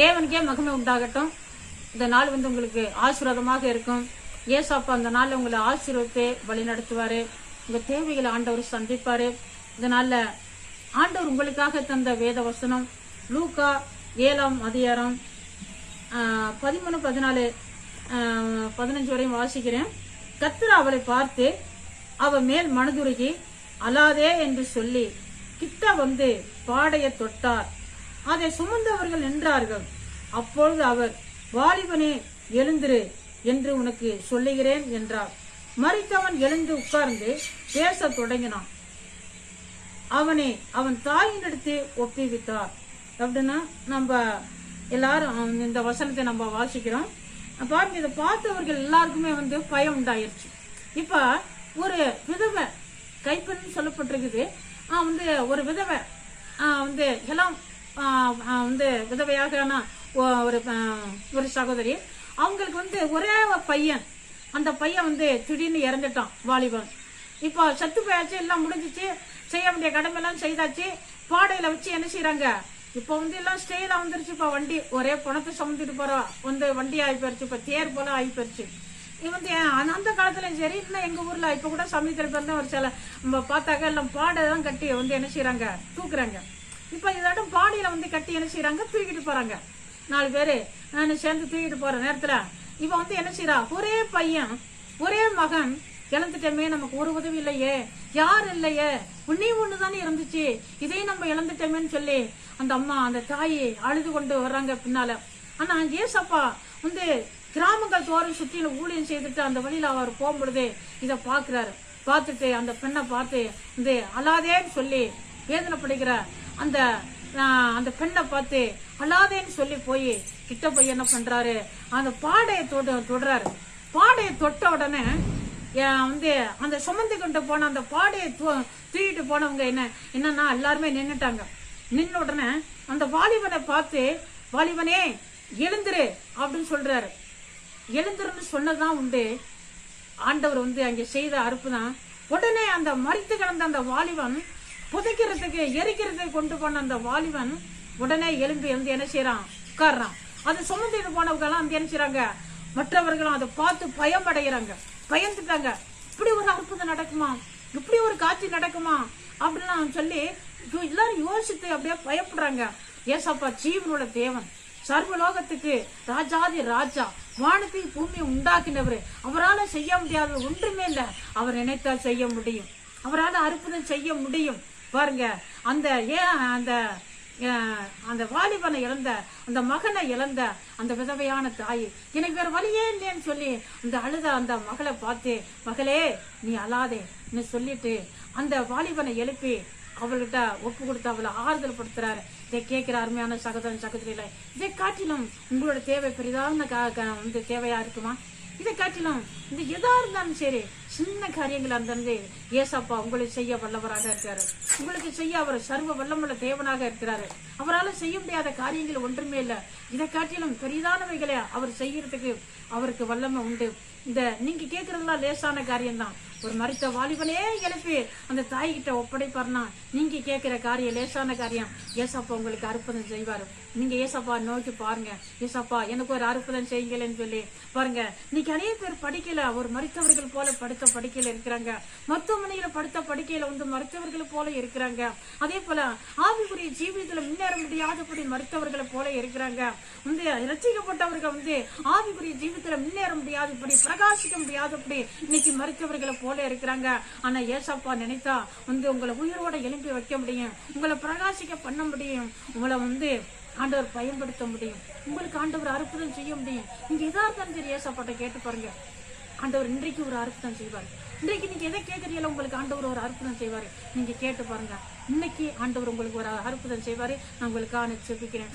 தேவனுக்கே மகிமை உண்டாகட்டும். இந்த நாள் உங்களுக்கு ஆசீர்வாதமாக இருக்கும். ஏசாப்பா அந்த நாள்ல உங்களை ஆசீர்வத்தை வழி நடத்துவாரு. உங்க தேவைகளை ஆண்டவர் சந்திப்பாரு. இந்த நாள்ல ஆண்டவர் உங்களுக்காக தந்த வேத வசனம் லூக்கா 7ஆம் அதிகாரம் 13, 14, 15 வரையும் வாசிக்கிறேன். கர்த்தர் அவளை பார்த்து அவ மேல் மனதுருகி அழாதே என்று சொல்லி கிட்ட வந்து பாடையை தொட்டார். அதை சுமந்தவர்கள் நின்றார்கள். அப்பொழுது அவர், வாலிபனே எழுந்திரு என்று உனக்கு சொல்லுகிறேன் என்றார். மரித்தவன் எழுந்து உட்கார்ந்து பேச தொடங்கினான். அவனை அவன் தாயினிடத்து ஒப்புவித்தார். அப்படின்னா நம்ம எல்லாரும் இந்த வசனத்தை நம்ம வாசிக்கிறோம். பாருங்க, இதை பார்த்தவர்கள் எல்லாருக்குமே பயம் உண்டாயிருச்சு. இப்ப ஒரு விதவை கைப்பெண் சொல்லப்பட்டிருக்குது. ஒரு விதவை எல்லாம் விதவையாக ஒரு சகோதரி, அவங்களுக்கு ஒரே பையன். அந்த பையன் திடீர்னு இறந்துட்டான், வாலிபன். இப்போ சத்து போயாச்சு, எல்லாம் முடிஞ்சிச்சு, செய்ய வேண்டிய கடமை எல்லாம் செய்தாச்சு. பாடையில வச்சு என்ன செய்யறாங்க, இப்போ எல்லாம் ஸ்டேல வந்துருச்சு. இப்ப வண்டி ஒரே பணத்தை சுமந்துட்டு போறோம், வண்டி ஆகி போயிருச்சு. இப்ப தேர் போல ஆகி போயிருச்சு. அந்த காலத்துலயும் சரி, இன்னும் எங்க ஊர்ல இப்ப கூட சமயத்துல பிறந்த ஒரு சில நம்ம பார்த்தாக்க எல்லாம் பாடை தான் கட்டி என்ன செய்யறாங்க, தூக்குறாங்க. இப்ப இதோட பாடியில கட்டி என்ன செய்யறாங்க, தூக்கிட்டு போறாங்க. 4 பேரு சேர்ந்து தூக்கிட்டு போற நேரத்துல இவ என்ன செய்யறா, ஒரே பையன் ஒரே மகன் இழந்துட்டமே, நமக்கு ஒரு உதவி இல்லையே, யார் இல்லையே, ஒண்ணுதானே இருந்துச்சு, இதையும் நம்ம இழந்துட்டோமேன்னு சொல்லி அந்த அம்மா அந்த தாயை அழுது கொண்டு வர்றாங்க பின்னால. ஆனா ஏசப்பா கிராமங்கள் தோறும் சுற்றிலும் ஊழியம் செய்துட்டு அந்த வழியில அவர் போகும்பொழுது இதை பாக்குறாரு. பார்த்துட்டு அந்த பெண்ணை பார்த்து அழாதேன்னு சொல்லி வேதனைப்படுகிற அந்த பெண்ணை பார்த்து அழாதேன்னு சொல்லி போய் கிட்ட போய் என்ன பண்றாரு, அந்த பாடையை தொடுறாரு. பாடையை தொட்ட உடனே அந்த சுமந்து கொண்டு போன அந்த பாடையை தூக்கிட்டு போனவங்க என்னன்னா எல்லாருமே நின்னுட்டாங்க. நின்ன உடனே அந்த வாலிபனை பார்த்து, வாலிபனே எழுந்துரு அப்படின்னு சொல்றாரு. எழுந்துருன்னு சொன்னதான் ஆண்டவர் அங்க செய்த அறுப்புதான். உடனே அந்த மரித்து கிடந்த அந்த வாலிபன், புதைக்கிறதுக்கு எரிக்கிறதுக்கு கொண்டு போன அந்த வாலிபன் உடனே எழும்பி என்ன செய்யறான், உட்கார்றான். அதை சுமந்துட்டு போனவங்க எல்லாம் என்ன செய்யறாங்க, மற்றவர்களும் அதை பார்த்து பயம் அடைகிறாங்க, பயந்துட்டாங்க. இப்படி ஒரு அற்புதம் நடக்குமா, இப்படி ஒரு காட்சி நடக்குமா அப்படின்னு சொல்லி எல்லாரும் யோசித்து அப்படியே பயப்படுறாங்க. ஏசப்பா ஜீவனோட தேவன், சர்வலோகத்துக்கு ராஜாதி ராஜா, வானத்தை பூமியை உண்டாக்கினவர். அவரால் செய்ய முடியாத ஒன்றுமே இல்லை. அவர் நினைத்தால் செய்ய முடியும், அவரால் அற்புதம் செய்ய முடியும். பாருங்க, அந்த வாலிபனை இழந்த, அந்த மகனை இழந்த அந்த விதவையான தாய், எனக்கு வேற வழியே இல்லைன்னு சொல்லி அந்த அழுத அந்த மகளை பார்த்து, மகளே நீ அழாதே சொல்லிட்டு அந்த வாலிபனை எழுப்பி அவள்கிட்ட ஒப்பு கொடுத்து அவளை ஆறுதல் படுத்துறாரு. இதை கேட்கிற அருமையான சகோதரன் சகோதரியில, இதை காட்டிலும் உங்களோட தேவை பெரிதான தேவையா இருக்குமா? இதை காட்டிலும் எதா இருந்தாலும் சரி, சின்ன காரியங்களா இருந்தாலும் ஏசப்பா உங்களுக்கு செய்ய வல்லவராக இருக்காரு. உங்களுக்கு செய்ய அவர் சர்வ வல்லமுள்ள தேவனாக இருக்கிறாரு. அவரால் செய்ய முடியாத காரியங்கள் ஒன்றுமே இல்லை. இதை காட்டிலும் பெரிதானவைகளை அவர் செய்யறதுக்கு அவருக்கு வல்லமை உண்டு. நீங்க கேட்கறதுலாம் லேசான காரியம்தான். ஒரு மரித்த வாலிபனே எழுப்பி அந்த தாய் கிட்ட ஒப்படைப்பாருனா நீங்க கேட்கிற காரியம் லேசான காரியம். ஏசப்பா உங்களுக்கு அற்புதம் செய்வாரு. நீங்க ஏசப்பா நோக்கி பாருங்க, ஏசப்பா எனக்கு ஒரு அற்புதம் செய்யுங்களேன்னு சொல்லி பாருங்க. இன்னைக்கு அநேக பேர் படிக்கல, ஒரு மருத்துவர்கள் போல படுத்த படுக்கையில இருக்கிறாங்க. மருத்துவமனையில படுத்த படுக்கையில மருத்துவர்கள் போல இருக்கிறாங்க. அதே போல ஆவிக்குரிய ஜீவிதத்துல முன்னேற முடியாதபடி மருத்துவர்களை போல இருக்கிறாங்க. ரசிக்கப்பட்டவர்கள் ஆவிக்குரிய ஜீவிதத்துல முன்னேற முடியாதபடி, பிரகாசிக்க முடியாதபடி இன்னைக்கு மருத்துவர்களை போல இருக்கிறாங்க. ஆனா ஏசப்பா நினைத்தா உங்களை உயிரோட எழுப்பி வைக்க முடியும், உங்களை பிரகாசிக்க பண்ண முடியும், உங்களை ஆண்டவர் பயன்படுத்த முடியும், உங்களுக்கு ஆண்டவர் அற்புதம் செய்ய முடியும். நீங்க எதா இருந்தாலும் சரி ஏசப்பாட்ட கேட்டு பாருங்க, ஆண்டவர் இன்றைக்கு ஒரு அற்புதம் செய்வார். இன்றைக்கு நீங்க எதை கேட்கறீங்களோ உங்களுக்கு ஆண்டவர் ஒரு அற்புதம் செய்வாரு. நீங்க கேட்டு பாருங்க, இன்னைக்கு ஆண்டவர் உங்களுக்கு ஒரு அற்புதம் செய்வாரு. நான் உங்களுக்காக செபிக்கிறேன்.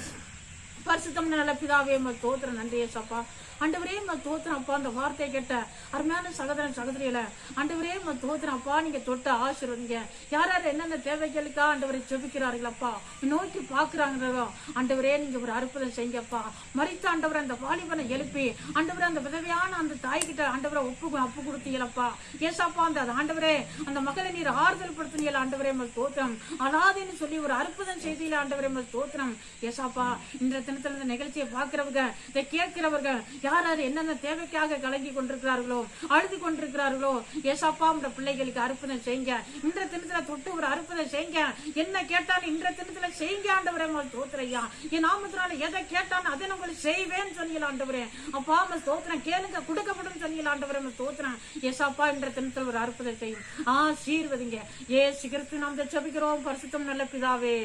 பரிசுத்தம் நல்ல பிதாவே தோத்திரம், நன்றி ஏசப்பா. ஆண்டவரே தோத்திரம் அப்பா. அந்த வார்த்தையை கேட்ட அருமையான சகோதரன் சகோதரியில ஆண்டவரே தோத்திரம் அப்பா. நீங்க தொட்டு ஆசீர்வதிங்க. யார் யார் என்னென்ன தேவைகளுக்கா ஆண்டவரை ஜெபிக்கிறார்களப்பா, நோக்கி பாக்குறாங்களோ ஆண்டவரே நீங்க ஒரு அற்புதம் செய்யுங்கப்பா. மரித்த ஆண்டவரை அந்த வாலிபனை எழுப்பி ஆண்டவரை அந்த விதவையான அந்த தாய்கிட்ட ஆண்டவரை அப்பு கொடுத்தீங்களப்பா ஏசப்பா. அந்த ஆண்டவரே அந்த மகளை நீர் ஆறுதல் படுத்தினீங்களா ஆண்டவரே தோத்திரம். அழாதேன்னு சொல்லி ஒரு அற்புதம் செய்தீங்களா ஆண்டவரே தோத்திரம் ஏசப்பா. இன்றைய தினத்துல இந்த நிகழ்ச்சியை பார்க்கிறவங்க, இதை கேட்கிறவங்க, யார் யார் என்னென்ன தேவைக்காக கலங்கி கொண்டிருக்கிறார்களோ, அழுது கொண்டிருக்கிறார்களோ, ஏசப்பா உங்க பிள்ளைகளுக்கு அற்புதம் செய்யுங்க. இன்றைய தினத்துல தொட்டு ஒரு அற்புதம் செய்யுங்க. என்ன கேட்டாலும் இன்றைய தினத்துல செய்யுங்க ஆண்டவரே. ஸ்தோத்திரையா, என் நாமத்தினால எதை கேட்டாலும் அதை உங்களுக்கு செய்வேன்னு சொன்னீங்க ஆண்டவரே. அப்பா ஸ்தோத்திரம், கேளுங்க கொடுக்கப்படும் சொன்னீங்க ஆண்டவரே. ஸ்தோத்திரம் ஏசப்பா, இன்றைய தினத்துல ஒரு அற்புதம் செய்யும். ஆசீர்வதிங்க. ஏசு கிறிஸ்து நாமத்தை ஜெபிக்கிறோம் பரிசுத்தம் நல்ல பிதாவே.